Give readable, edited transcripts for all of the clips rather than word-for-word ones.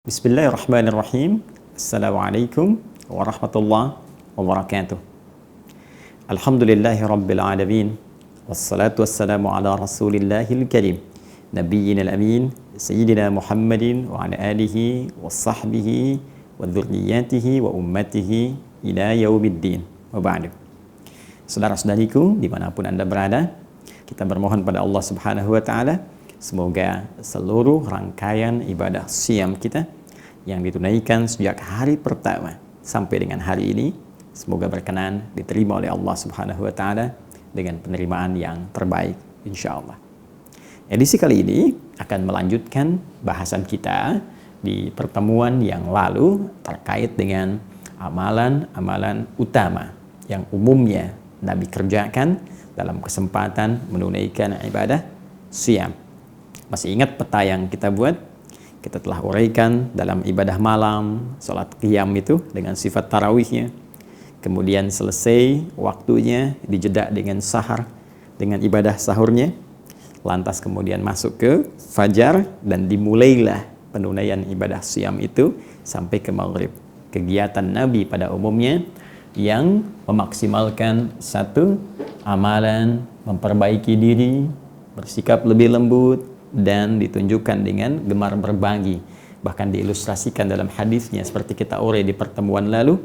Bismillahirrahmanirrahim. Assalamualaikum warahmatullahi wabarakatuh. Alhamdulillahi rabbil alamin. Wassalatu wassalamu ala rasulillahil karim. Nabiyyina al-amin. Sayyidina Muhammadin wa ala alihi wa sahbihi wa dhurriyyatihi wa ummatihi ila yaumiddin. Wa ba'du. Saudara-saudariku dimanapun Anda berada, kita bermohon pada Allah Subhanahu wa Ta'ala, semoga seluruh rangkaian ibadah siam kita yang ditunaikan sejak hari pertama sampai dengan hari ini, semoga berkenan diterima oleh Allah Subhanahu wa Ta'ala dengan penerimaan yang terbaik, insya Allah. Edisi kali ini akan melanjutkan bahasan kita di pertemuan yang lalu terkait dengan amalan-amalan utama yang umumnya Nabi kerjakan dalam kesempatan menunaikan ibadah siam. Masih ingat peta yang kita buat? Kita telah uraikan dalam ibadah malam, sholat qiyam itu dengan sifat tarawihnya. Kemudian selesai waktunya dijeda dengan sahar, dengan ibadah sahurnya. Lantas kemudian masuk ke fajar dan dimulailah penunaian ibadah siam itu sampai ke maghrib. Kegiatan Nabi pada umumnya yang memaksimalkan satu amalan, memperbaiki diri, bersikap lebih lembut, dan ditunjukkan dengan gemar berbagi. Bahkan diilustrasikan dalam hadisnya seperti kita urai di pertemuan lalu,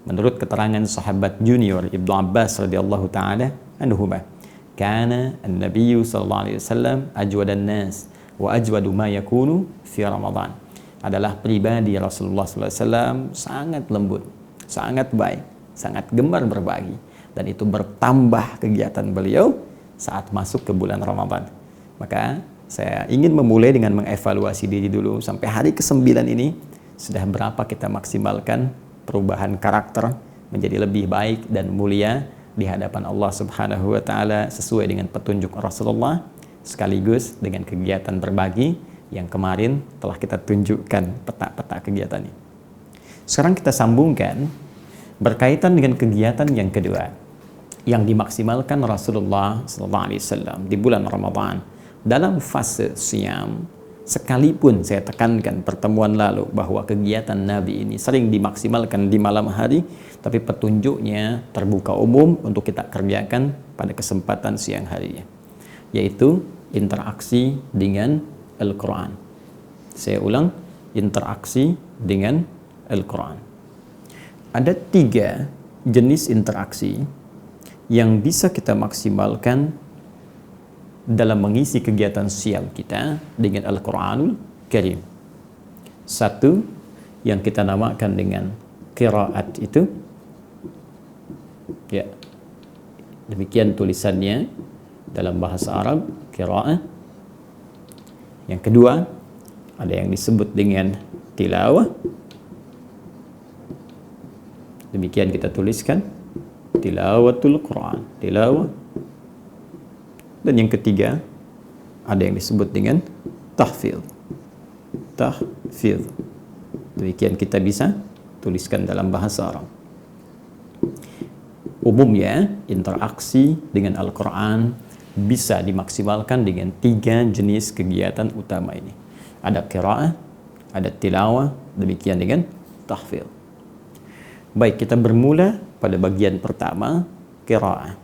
menurut keterangan sahabat junior Ibnu Abbas radhiyallahu taala anhuma, kana an-nabiyyu sallallahu alaihi wasallam ajwadan nas wa ajwadu ma yakunu fi Ramadan. Adalah pribadi Rasulullah sallallahu alaihi wasallam sangat lembut, sangat baik, sangat gemar berbagi, dan itu bertambah kegiatan beliau saat masuk ke bulan Ramadan. Maka saya ingin memulai dengan mengevaluasi diri dulu sampai hari ke-9 ini, sudah berapa kita maksimalkan perubahan karakter menjadi lebih baik dan mulia di hadapan Allah Subhanahu wa Ta'ala sesuai dengan petunjuk Rasulullah, sekaligus dengan kegiatan berbagi yang kemarin telah kita tunjukkan peta-peta kegiatan ini. Sekarang kita sambungkan berkaitan dengan kegiatan yang kedua yang dimaksimalkan Rasulullah SAW di bulan Ramadan dalam fase siam. Sekalipun saya tekankan pertemuan lalu bahwa kegiatan Nabi ini sering dimaksimalkan di malam hari, tapi petunjuknya terbuka umum untuk kita kerjakan pada kesempatan siang harinya, yaitu interaksi dengan Al-Quran. Saya ulang, interaksi dengan Al-Quran. Ada 3 jenis interaksi yang bisa kita maksimalkan dalam mengisi kegiatan siam kita dengan Al-Quranul Karim. Satu yang kita namakan dengan qiraat itu, ya, demikian tulisannya dalam bahasa Arab, qiraat. Yang kedua ada yang disebut dengan tilawah, demikian kita tuliskan tilawatul Quran, tilawah. Dan yang ketiga ada yang disebut dengan tahfidz. Tahfidz. Demikian kita bisa tuliskan dalam bahasa Arab. Umumnya interaksi dengan Al-Quran bisa dimaksimalkan dengan 3 jenis kegiatan utama ini. Ada qiraah, ada tilawah, demikian dengan tahfidz. Baik, kita bermula pada bagian pertama, qiraah.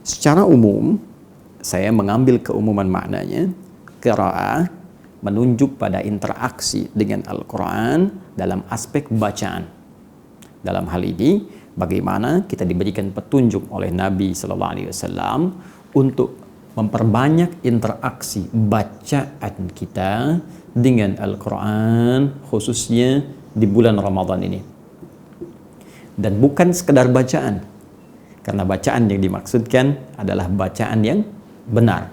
Secara umum, saya mengambil keumuman maknanya, qiraah menunjuk pada interaksi dengan Al-Quran dalam aspek bacaan. Dalam hal ini, bagaimana kita diberikan petunjuk oleh Nabi SAW untuk memperbanyak interaksi bacaan kita dengan Al-Quran, khususnya di bulan Ramadan ini. Dan bukan sekedar bacaan, karena bacaan yang dimaksudkan adalah bacaan yang benar,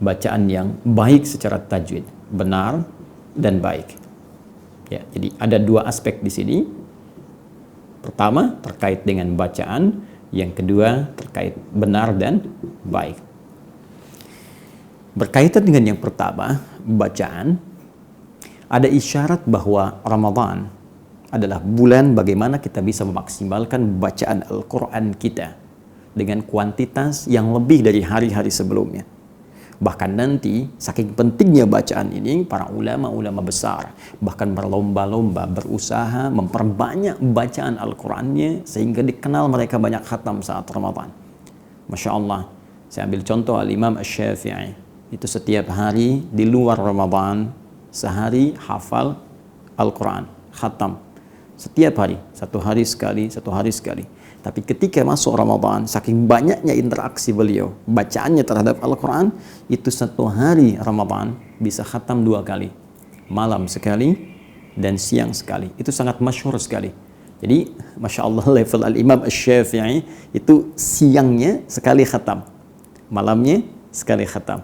bacaan yang baik secara tajwid, benar dan baik. Ya, jadi ada 2 aspek di sini. Pertama terkait dengan bacaan, yang kedua terkait benar dan baik. Berkaitan dengan yang pertama, bacaan, ada isyarat bahwa Ramadan adalah bulan bagaimana kita bisa memaksimalkan bacaan Al-Quran kita dengan kuantitas yang lebih dari hari-hari sebelumnya. Bahkan nanti, saking pentingnya bacaan ini, para ulama-ulama besar bahkan berlomba-lomba, berusaha memperbanyak bacaan Al-Qurannya sehingga dikenal mereka banyak khatam saat Ramadan. Masya Allah, saya ambil contoh Al-Imam Asy-Syafi'i. Itu setiap hari di luar Ramadan, sehari hafal Al-Quran, khatam. Setiap hari, satu hari sekali, satu hari sekali. Tapi ketika masuk Ramadan, saking banyaknya interaksi beliau, bacaannya terhadap Al-Quran, itu satu hari Ramadan bisa khatam 2 kali. Malam sekali dan siang sekali. Itu sangat masyhur sekali. Jadi, Masya Allah, level Al-Imam Asy-Syafi'i itu siangnya sekali khatam. Malamnya sekali khatam.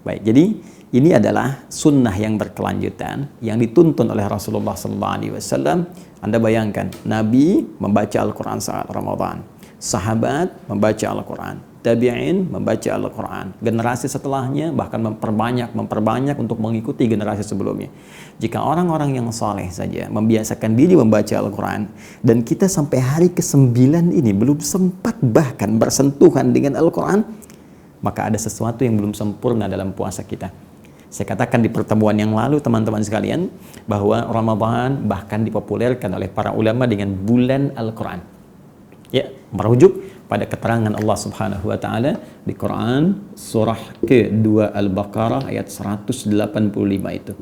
Baik, jadi ini adalah sunnah yang berkelanjutan yang dituntun oleh Rasulullah SAW. Anda bayangkan, Nabi membaca Al-Quran saat Ramadan, sahabat membaca Al-Quran, tabi'in membaca Al-Quran, generasi setelahnya bahkan memperbanyak untuk mengikuti generasi sebelumnya. Jika orang-orang yang saleh saja membiasakan diri membaca Al-Quran, dan kita sampai hari ke-9 ini belum sempat bahkan bersentuhan dengan Al-Quran, maka ada sesuatu yang belum sempurna dalam puasa kita. Saya katakan di pertemuan yang lalu, teman-teman sekalian, bahwa Ramadan bahkan dipopulerkan oleh para ulama dengan bulan Al-Quran. Ya, merujuk pada keterangan Allah Subhanahu wa taala di Quran surah ke-2 Al-Baqarah ayat 185 itu.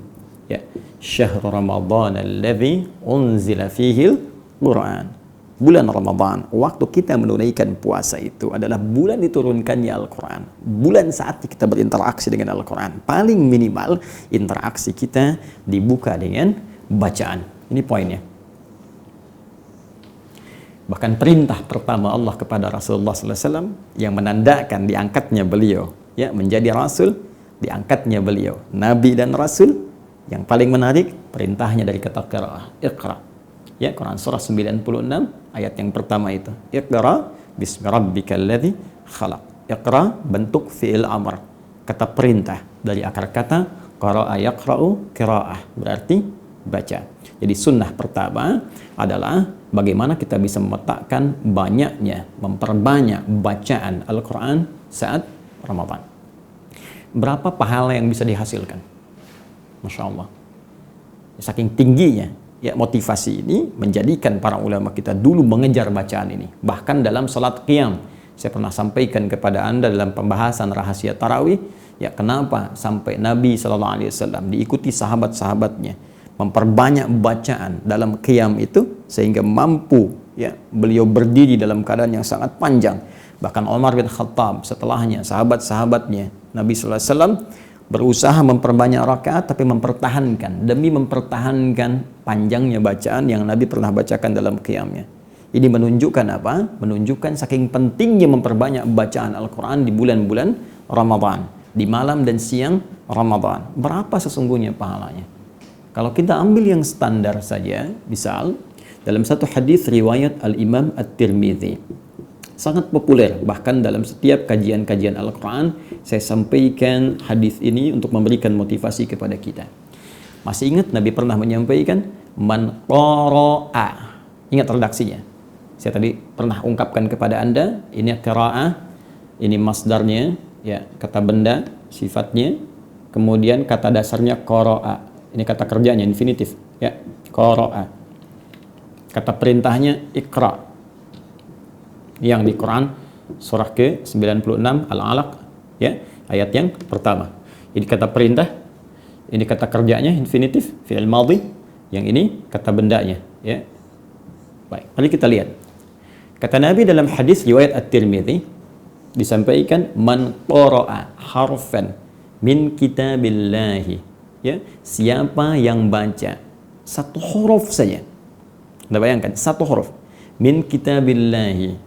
Ya, syahrul Ramadan alladzi unzila fihil Quran. Bulan Ramadan, waktu kita menunaikan puasa itu adalah bulan diturunkannya Al-Quran. Bulan saat kita berinteraksi dengan Al-Quran. Paling minimal interaksi kita dibuka dengan bacaan. Ini poinnya. Bahkan perintah pertama Allah kepada Rasulullah SAW yang menandakan diangkatnya beliau ya menjadi Rasul, diangkatnya beliau Nabi dan Rasul. Yang paling menarik perintahnya dari kata qiraah, Iqra. Ya, Quran surah 96 ayat yang pertama itu. Iqra bismi rabbikal ladzi khalaq. Iqra bentuk fi'il amr, kata perintah dari akar kata qara'a yaqra'u qira'ah, berarti baca. Jadi sunnah pertama adalah bagaimana kita bisa memetakan banyaknya, memperbanyak bacaan Al-Quran saat Ramadan. Berapa pahala yang bisa dihasilkan? Masya Allah. Saking tingginya ya motivasi ini menjadikan para ulama kita dulu mengejar bacaan ini. Bahkan dalam salat qiyam, saya pernah sampaikan kepada Anda dalam pembahasan rahasia tarawih, ya kenapa sampai Nabi SAW diikuti sahabat-sahabatnya memperbanyak bacaan dalam qiyam itu sehingga mampu ya beliau berdiri dalam keadaan yang sangat panjang. Bahkan Umar bin Khattab setelahnya, sahabat-sahabatnya, Nabi SAW berusaha memperbanyak rakaat tapi demi mempertahankan panjangnya bacaan yang Nabi pernah bacakan dalam qiyamnya. Ini menunjukkan apa? Menunjukkan saking pentingnya memperbanyak bacaan Al-Quran di bulan-bulan Ramadan, di malam dan siang Ramadan. Berapa sesungguhnya pahalanya? Kalau kita ambil yang standar saja, misal dalam satu hadis riwayat Al-Imam At-Tirmidzi, sangat populer, bahkan dalam setiap kajian-kajian Al-Quran saya sampaikan hadis ini untuk memberikan motivasi kepada kita. Masih ingat Nabi pernah menyampaikan man qara'a, ingat redaksinya, saya tadi pernah ungkapkan kepada Anda, ini qira'ah, ini masdarnya ya, kata benda, sifatnya, kemudian kata dasarnya qara'a, ini kata kerjanya, infinitif ya, qara'a, kata perintahnya iqra, yang di Quran surah ke-96 Al-Alaq ya, ayat yang pertama. Ini kata perintah, ini kata kerjanya infinitif fi'il madhi, yang ini kata bendanya ya. Baik, mari kita lihat. Kata Nabi dalam hadis riwayat At-Tirmidzi disampaikan man qara'a harfan min kitabillahi ya, siapa yang baca satu huruf saja. Anda bayangkan satu huruf min kitabillahi,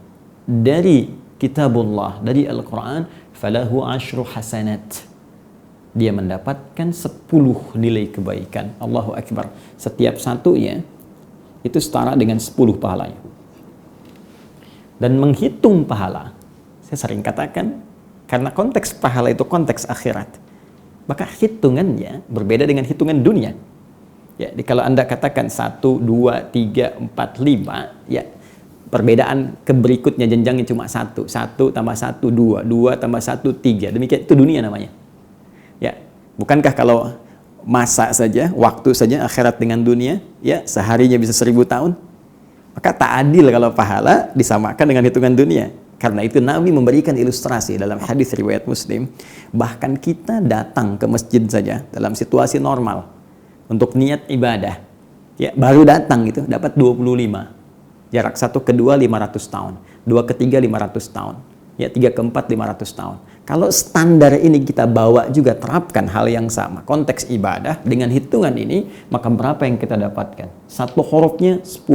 dari kitabullah, dari Al-Quran, falahu asyru hasanat, dia mendapatkan 10 nilai kebaikan. Allahu Akbar. Setiap satunya itu setara dengan 10 pahalanya. Dan menghitung pahala, saya sering katakan, karena konteks pahala itu konteks akhirat, maka hitungannya berbeda dengan hitungan dunia. Ya, kalau Anda katakan 1, 2, 3, 4, 5, ya perbedaan ke berikutnya jenjangnya cuma 1 tambah 1 2 tambah 1 3, demikian itu dunia namanya Bukankah kalau masa saja, waktu saja akhirat dengan dunia, ya seharinya bisa 1000 tahun? Maka tak adil kalau pahala disamakan dengan hitungan dunia. Karena itu Nabi memberikan ilustrasi dalam hadis riwayat Muslim, bahkan kita datang ke masjid saja dalam situasi normal untuk niat ibadah, ya baru datang itu dapat 25. Jarak 1 ke 2 500 tahun, 2 ke 3 500 tahun, ya 3 ke 4 500 tahun. Kalau standar ini kita bawa juga, terapkan hal yang sama, konteks ibadah dengan hitungan ini, maka berapa yang kita dapatkan? Satu hurufnya 10.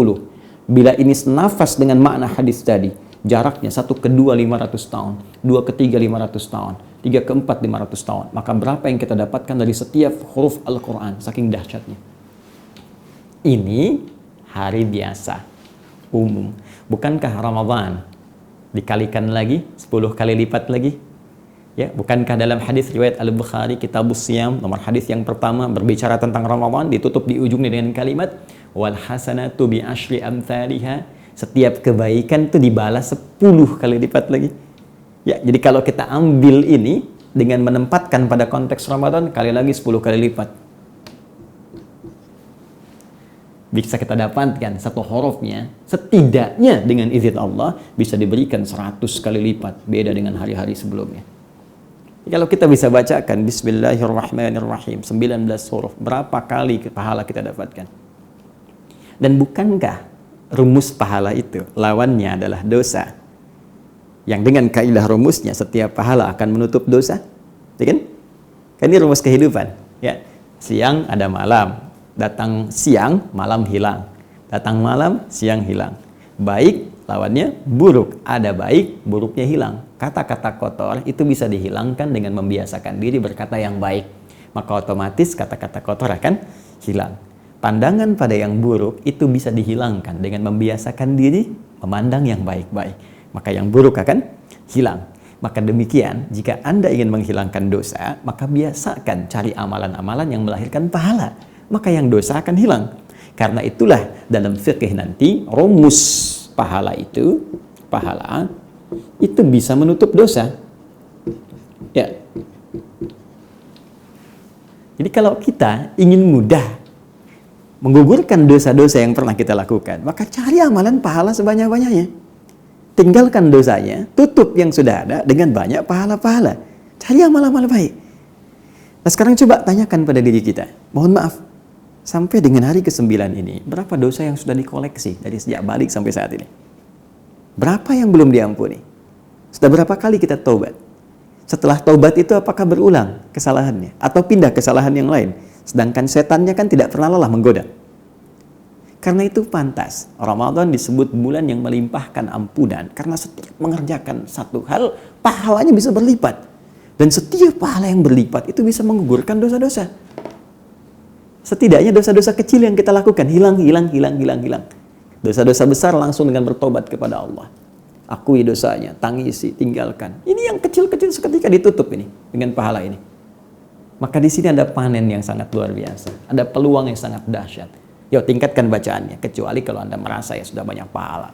Bila ini senafas dengan makna hadis tadi, jaraknya 1 ke 2 500 tahun, 2 ke 3 500 tahun, 3 ke 4 500 tahun. Maka berapa yang kita dapatkan dari setiap huruf Al-Quran, saking dahsyatnya. Ini hari biasa, umum. Bukankah Ramadan dikalikan lagi, 10 kali lipat lagi? Ya, bukankah dalam hadis riwayat Al-Bukhari, Kitabus Siyam, nomor hadis yang pertama berbicara tentang Ramadan, ditutup di ujungnya dengan kalimat, wal hasanatu bi asyri amthaliha. Setiap kebaikan itu dibalas 10 kali lipat lagi. Ya, jadi kalau kita ambil ini dengan menempatkan pada konteks Ramadan, kali lagi 10 kali lipat. Bisa kita dapatkan satu hurufnya, setidaknya dengan izin Allah, bisa diberikan 100 kali lipat, beda dengan hari-hari sebelumnya. Kalau kita bisa bacakan Bismillahirrahmanirrahim 19 huruf, berapa kali pahala kita dapatkan? Dan bukankah rumus pahala itu lawannya adalah dosa, yang dengan kaidah rumusnya setiap pahala akan menutup dosa, ya kan? Kan ini rumus kehidupan, ya. Siang ada malam, datang siang malam hilang, datang malam siang hilang. Baik lawannya buruk, ada baik buruknya hilang. Kata-kata kotor itu bisa dihilangkan dengan membiasakan diri berkata yang baik, maka otomatis kata-kata kotor akan hilang. Pandangan pada yang buruk itu bisa dihilangkan dengan membiasakan diri memandang yang baik-baik, maka yang buruk akan hilang. Maka demikian, jika Anda ingin menghilangkan dosa, maka biasakan cari amalan-amalan yang melahirkan pahala, maka yang dosa akan hilang. Karena itulah dalam fikih nanti rumus pahala itu bisa menutup dosa. Ya. Jadi kalau kita ingin mudah menggugurkan dosa-dosa yang pernah kita lakukan, maka cari amalan pahala sebanyak-banyaknya. Tinggalkan dosanya, tutup yang sudah ada dengan banyak pahala-pahala. Cari amal-amal baik. Nah sekarang coba tanyakan pada diri kita, mohon maaf, sampai dengan hari ke-9 ini, berapa dosa yang sudah dikoleksi dari sejak balik sampai saat ini? Berapa yang belum diampuni? Sudah berapa kali kita taubat? Setelah taubat itu apakah berulang kesalahannya? Atau pindah kesalahan yang lain? Sedangkan setannya kan tidak pernah lelah menggoda. Karena itu pantas Ramadan disebut bulan yang melimpahkan ampunan, karena setiap mengerjakan satu hal, pahalanya bisa berlipat. Dan setiap pahala yang berlipat itu bisa menggugurkan dosa-dosa. Setidaknya dosa-dosa kecil yang kita lakukan hilang. Dosa-dosa besar langsung dengan bertobat kepada Allah. Akui dosanya, tangisi, tinggalkan. Ini yang kecil-kecil seketika ditutup ini dengan pahala ini. Maka di sini ada panen yang sangat luar biasa, ada peluang yang sangat dahsyat. Yuk tingkatkan bacaannya, kecuali kalau Anda merasa ya sudah banyak pahala.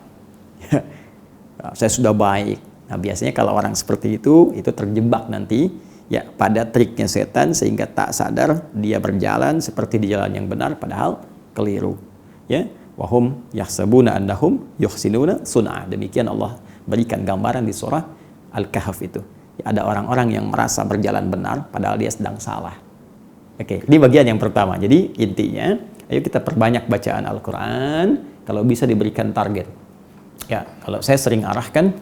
Saya sudah baik. Nah biasanya kalau orang seperti itu terjebak nanti ya pada triknya setan, sehingga tak sadar dia berjalan seperti di jalan yang benar padahal keliru. Ya, wahum yahsabuna annahum yuhsinuna sun'a. Demikian Allah berikan gambaran di surah Al-Kahf itu. Ada orang-orang yang merasa berjalan benar padahal dia sedang salah. Oke, ini bagian yang pertama. Jadi intinya, ayo kita perbanyak bacaan Al-Quran, kalau bisa diberikan target. Ya, kalau saya sering arahkan,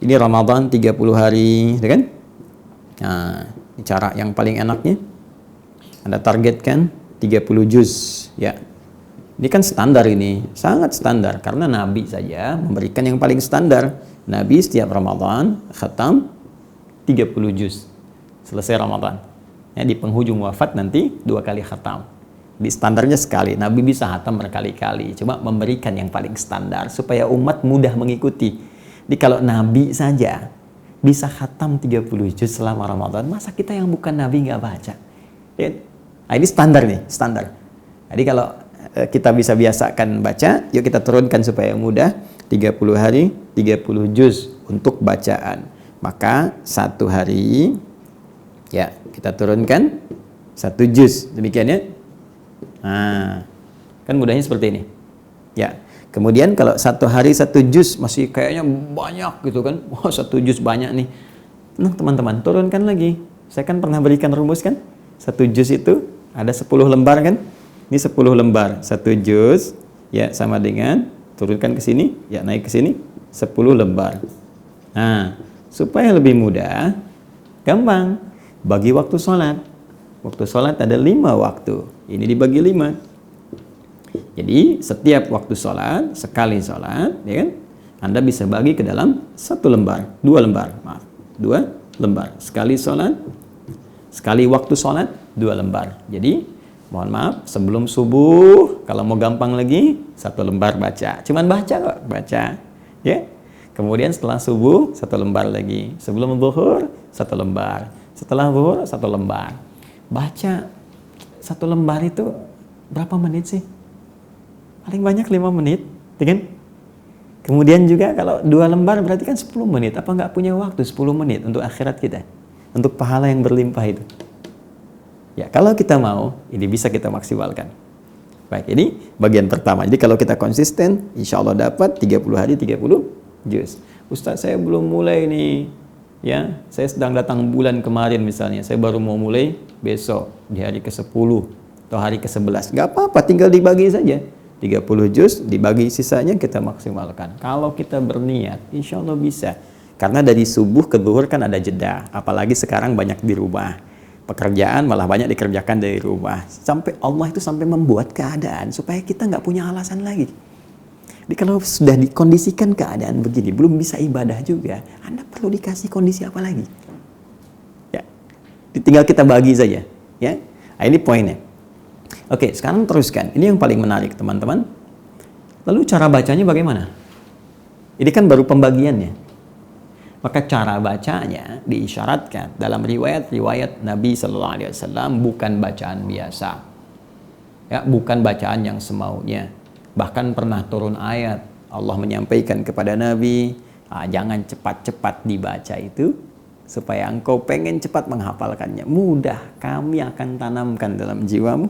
ini Ramadan 30 hari, ya kan? Nah, ini cara yang paling enaknya. Anda targetkan 30 juz, ya. Ini kan standar ini, sangat standar. Karena Nabi saja memberikan yang paling standar. Nabi setiap Ramadan khatam 30 juz selesai Ramadan. Ya, di penghujung wafat nanti 2 kali khatam. Di standarnya sekali, Nabi bisa khatam berkali-kali. Cuma memberikan yang paling standar supaya umat mudah mengikuti. Jadi kalau Nabi saja bisa khatam 30 juz selama Ramadan, masa kita yang bukan Nabi nggak baca? Ya. Nah, ini standar nih, standar. Jadi kalau kita bisa biasakan baca, yuk kita turunkan supaya mudah. 30 hari, 30 juz untuk bacaan. Maka satu hari ya kita turunkan 1 juz, demikian ya. Nah, kan mudahnya seperti ini. Ya. Kemudian kalau 1 hari 1 juz masih kayaknya banyak gitu kan. Wah, 1 juz banyak nih. Nah, teman-teman, turunkan lagi. Saya kan pernah berikan rumus kan. 1 juz itu ada 10 lembar kan. Ini 10 lembar. 1 juz ya sama dengan turunkan ke sini, ya naik ke sini 10 lembar. Nah, supaya lebih mudah, gampang. Bagi waktu sholat. Waktu sholat ada 5 waktu. Ini dibagi 5. Jadi setiap waktu sholat, sekali sholat, ya kan, Anda bisa bagi ke dalam 1 lembar, 2 lembar, maaf, 2 lembar. Sekali sholat, sekali waktu sholat, 2 lembar. Jadi, mohon maaf, sebelum subuh, kalau mau gampang lagi, 1 lembar baca. Cuman baca kok, baca. Ya. Kemudian setelah subuh, 1 lembar lagi. Sebelum zuhur, 1 lembar. Setelah zuhur, 1 lembar. Baca 1 lembar itu berapa menit sih? Paling banyak 5 menit, ya kan? Kemudian juga kalau 2 lembar berarti kan 10 menit. Apa nggak punya waktu 10 menit untuk akhirat kita? Untuk pahala yang berlimpah itu. Ya, kalau kita mau, ini bisa kita maksimalkan. Baik, ini bagian pertama. Jadi kalau kita konsisten, insya Allah dapat 30 hari 30 juz. Ustaz, saya belum mulai nih. Ya, saya sedang datang bulan kemarin misalnya. Saya baru mau mulai besok di hari ke-10 atau hari ke-11. Nggak apa-apa, tinggal dibagi saja. 30 juz dibagi sisanya kita maksimalkan. Kalau kita berniat, insya Allah bisa. Karena dari subuh ke zuhur kan ada jeda. Apalagi sekarang banyak di rumah. Pekerjaan malah banyak dikerjakan dari rumah. Sampai Allah itu sampai membuat keadaan supaya kita nggak punya alasan lagi. Jadi kalau sudah dikondisikan keadaan begini, belum bisa ibadah juga, Anda perlu dikasih kondisi apa lagi? Ya, tinggal kita bagi saja. Ya, nah, ini poinnya. Oke, sekarang teruskan. Ini yang paling menarik, teman-teman. Lalu cara bacanya bagaimana? Ini kan baru pembagiannya. Maka cara bacanya diisyaratkan dalam riwayat-riwayat Nabi Sallallahu Alaihi Wasallam bukan bacaan biasa, ya, bukan bacaan yang semaunya. Bahkan pernah turun ayat Allah menyampaikan kepada Nabi, jangan cepat-cepat dibaca itu, supaya engkau pengen cepat menghafalkannya. Mudah, kami akan tanamkan dalam jiwamu.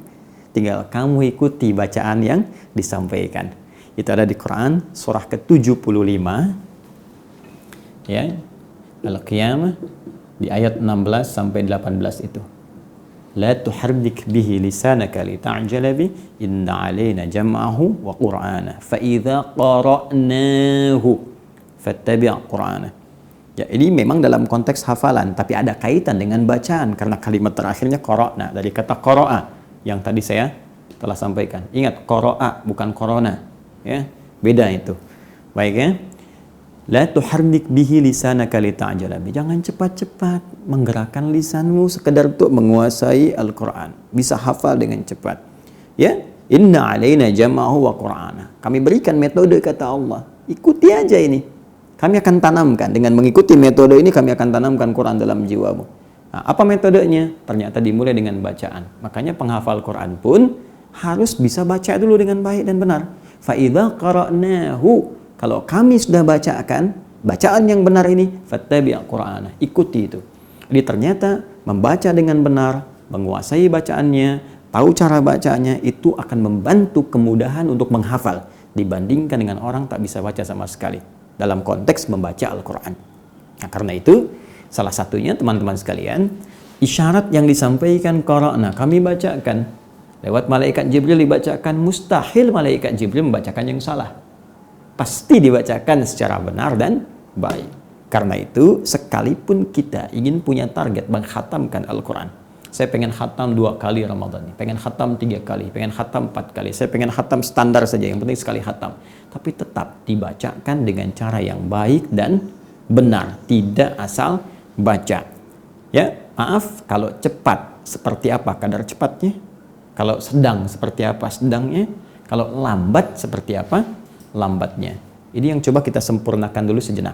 Tinggal kamu ikuti bacaan yang disampaikan. Itu ada di Quran surah ke-75. Ya, Al-Qiyamah di ayat 16 sampai 18 itu. La tuharrik bihi lisanaka lita'jala bi inna 'alaina jam'ahu wa qur'ana fa idza qara'nahu fattabi' qur'ana. Ya, ini memang dalam konteks hafalan tapi ada kaitan dengan bacaan karena kalimat terakhirnya qara'na dari kata qara'a yang tadi saya telah sampaikan. Ingat, qara'a bukan corona, ya. Beda itu. Baik ya. La tuharrik bihi lisanaka lita'jala bi. Jangan cepat-cepat menggerakkan lisanmu sekedar untuk menguasai Al-Qur'an. Bisa hafal dengan cepat. Ya, inna 'alaina jam'ahu wa qur'ana. Kami berikan metode kata Allah. Ikuti aja ini. Kami akan tanamkan dengan mengikuti metode ini, kami akan tanamkan Quran dalam jiwamu. Nah, apa metodenya? Ternyata dimulai dengan bacaan. Makanya penghafal Quran pun harus bisa baca dulu dengan baik dan benar. Fa idza qara'nahu, kalau kami sudah bacakan bacaan yang benar ini, fattabi' qur'ana, ikuti itu. Jadi ternyata membaca dengan benar, menguasai bacaannya, tahu cara bacanya, itu akan membantu kemudahan untuk menghafal dibandingkan dengan orang tak bisa baca sama sekali dalam konteks membaca Al-Quran. Nah, karena itu salah satunya teman-teman sekalian, isyarat yang disampaikan qara'na, kami bacakan lewat malaikat Jibril dibacakan, mustahil malaikat Jibril membacakan yang salah. Pasti dibacakan secara benar dan baik. Karena itu, sekalipun kita ingin punya target menghatamkan Al-Quran, saya pengen khatam 2 kali Ramadan, pengen khatam 3 kali, pengen khatam 4 kali, saya pengen khatam standar saja, yang penting sekali khatam. Tapi tetap dibacakan dengan cara yang baik dan benar, tidak asal baca. Ya, maaf kalau cepat seperti apa kadar cepatnya, kalau sedang seperti apa sedangnya, kalau lambat seperti apa lambatnya. Ini yang coba kita sempurnakan dulu sejenak.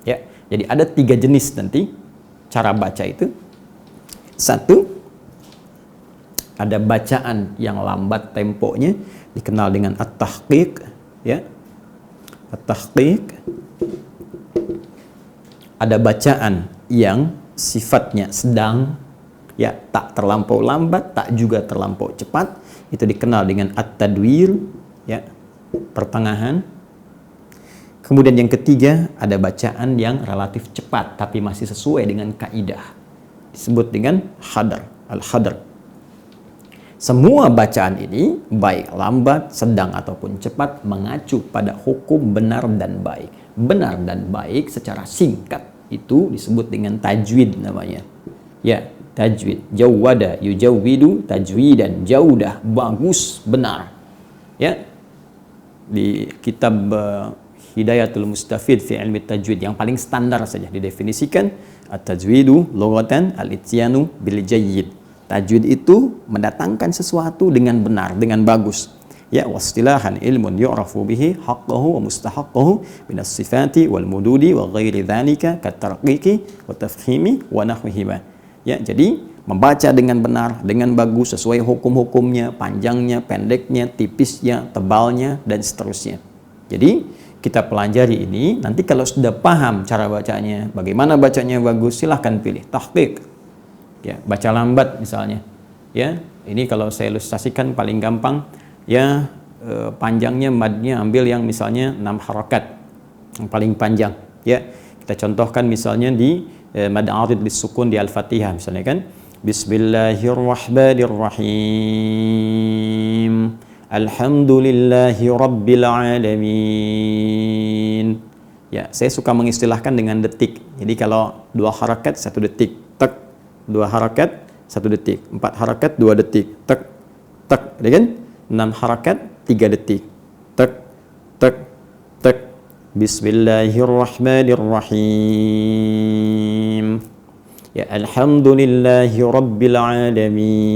Ya, jadi ada 3 jenis nanti cara baca itu. 1, ada bacaan yang lambat temponya, dikenal dengan at-tahqiq, ya. At-tahqiq. Ada bacaan yang sifatnya sedang, ya tak terlampau lambat, tak juga terlampau cepat. Itu dikenal dengan at-tadwir, ya, pertengahan. Kemudian yang ketiga, ada bacaan yang relatif cepat tapi masih sesuai dengan kaidah. Disebut dengan hadar, al-hadar. Semua bacaan ini, baik lambat, sedang ataupun cepat, mengacu pada hukum benar dan baik. Benar dan baik secara singkat itu disebut dengan tajwid namanya. Ya, tajwid. Jawwada yujawwidu tajwidan, jaudah, bagus, benar. Ya. Di kitab Hidayatul Mustafid fi ilmi tajwid yang paling standar saja didefinisikan, at-tajwidu lughatan al-ityanu bil jayyid. Tajwid itu mendatangkan sesuatu dengan benar, dengan bagus. Ya, wastilahan ilmun yu'rafu bihi haqqahu wa mustahaqqahu min as-sifati wal mududi wa ghairi dzalika katarqiqi wa tafhimi wa nahwihima. Ya, jadi membaca dengan benar, dengan bagus sesuai hukum-hukumnya, panjangnya, pendeknya, tipisnya, tebalnya, dan seterusnya. Jadi kita pelajari ini, nanti kalau sudah paham cara bacanya, bagaimana bacanya bagus, silahkan pilih tahqiq. Ya, baca lambat misalnya. Ya, ini kalau saya ilustrasikan paling gampang, ya, panjangnya madnya ambil yang misalnya 6 harakat, yang paling panjang. Ya, kita contohkan misalnya di mad arid bis sukun di Al-Fatihah misalnya kan. Bismillahirrahmanirrahim. Alhamdulillahi rabbil alamin. Ya, saya suka mengistilahkan dengan detik. Jadi kalau 2 harakat 1 detik, tek, 2 harakat 1 detik, 4 harakat 2 detik, tek, tek, ya kan? 6 harakat 3 detik, tek, tek, tek. Bismillahirrahmanirrahim. Ya, alhamdulillahi rabbil alamin.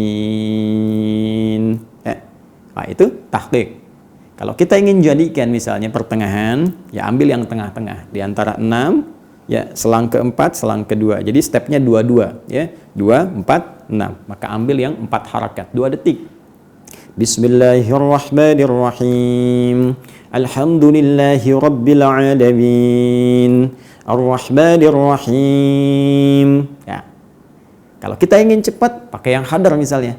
Nah, itu tahqiq. Kalau kita ingin jadikan misalnya pertengahan, ya ambil yang tengah-tengah di antara 6, ya, selang ke-4, selang ke-2. Jadi stepnya 2-2, ya. 2, 4, 6. Maka ambil yang 4 harakat, 2 detik. Bismillahirrahmanirrahim. Alhamdulillahi rabbil alamin. Ar-Rahmanir-Rahim. Ya. Kalau kita ingin cepat, pakai yang hadar misalnya.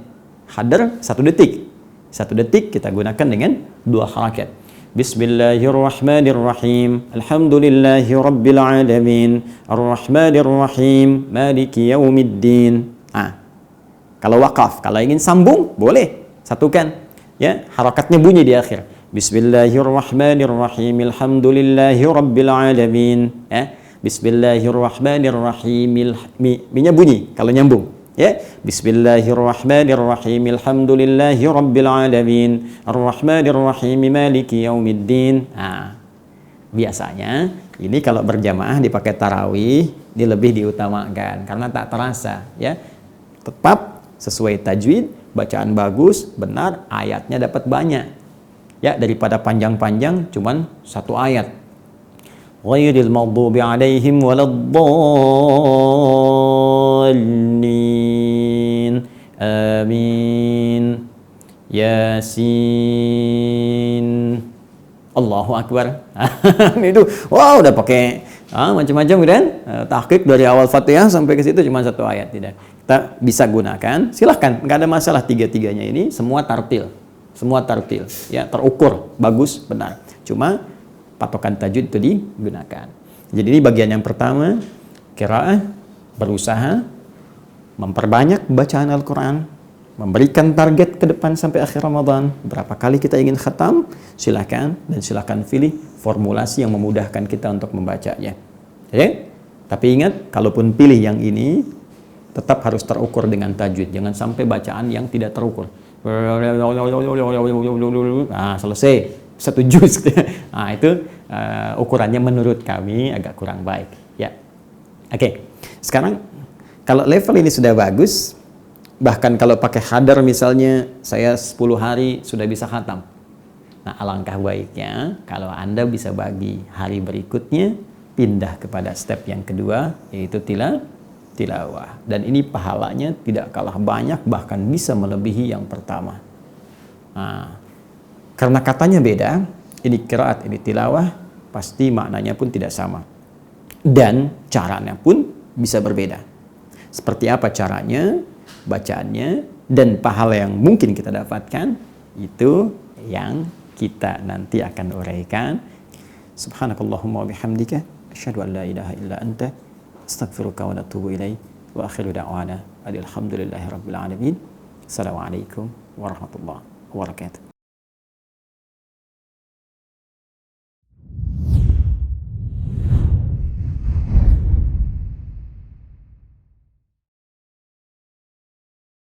Hadar 1 detik. 1 detik kita gunakan dengan 2 harakat. Bismillahirrahmanirrahim. Alhamdulillahi rabbil alamin. Ar-Rahmanir-Rahim. Maliki yaumiddin. Kalau wakaf, kalau ingin sambung, boleh satukan. Ya, harakatnya bunyi di akhir. Bismillahirrahmanirrahim. Alhamdulillahi rabbil alamin. Ya. Bismillahirrahmanirrahim. Mi-nya bunyi kalau nyambung. Ya. Bismillahirrahmanirrahim. Alhamdulillahi rabbil alamin. Ar-Rahmanirrahim. Maliki yaumiddin. Biasanya ini kalau berjamaah dipakai tarawih, ini lebih diutamakan karena tak terasa, ya. Tetap sesuai tajwid, bacaan bagus, benar, ayatnya dapat banyak. Ya, daripada panjang-panjang cuman 1 ayat. Ghairil maghdubi alaihim waladdallin. Amin. Yasin. Allahu Akbar. Itu, wow, udah pakai macam-macam kan? Tahqiq dari awal Fatihah sampai ke situ cuma 1 ayat, tidak. Kita bisa gunakan, silahkan, nggak ada masalah. Tiga-tiganya ini semua tartil, ya, terukur, bagus, benar. Cuma patokan tajwid itu digunakan. Jadi ini bagian yang pertama, qiraah, berusaha memperbanyak bacaan Al-Quran, memberikan target ke depan sampai akhir Ramadan. Berapa kali kita ingin khatam, silakan, dan silakan pilih formulasi yang memudahkan kita untuk membacanya. Oke? Tapi ingat, kalaupun pilih yang ini, tetap harus terukur dengan tajwid. Jangan sampai bacaan yang tidak terukur. Selesai 1 juz. Itu ukurannya menurut kami agak kurang baik. Ya. Oke. Sekarang kalau level ini sudah bagus, bahkan kalau pakai hadar misalnya, saya 10 hari sudah bisa khatam. Nah, alangkah baiknya kalau Anda bisa bagi hari berikutnya, pindah kepada step yang kedua, yaitu tilawah. Dan ini pahalanya tidak kalah banyak, bahkan bisa melebihi yang pertama. Karena katanya beda, ini qiraat, ini tilawah, pasti maknanya pun tidak sama. Dan caranya pun bisa berbeda. Seperti apa caranya? bacaannya dan pahala yang mungkin kita dapatkan itu yang kita nanti akan uraikan. Subhanakallahumma wa bihamdika asyhadu an la ilaha illa anta astaghfiruka wa atubu ilaik wa akhiru da'wana alhamdulillahi rabbil alamin. Assalamualaikum warahmatullahi wabarakatuh.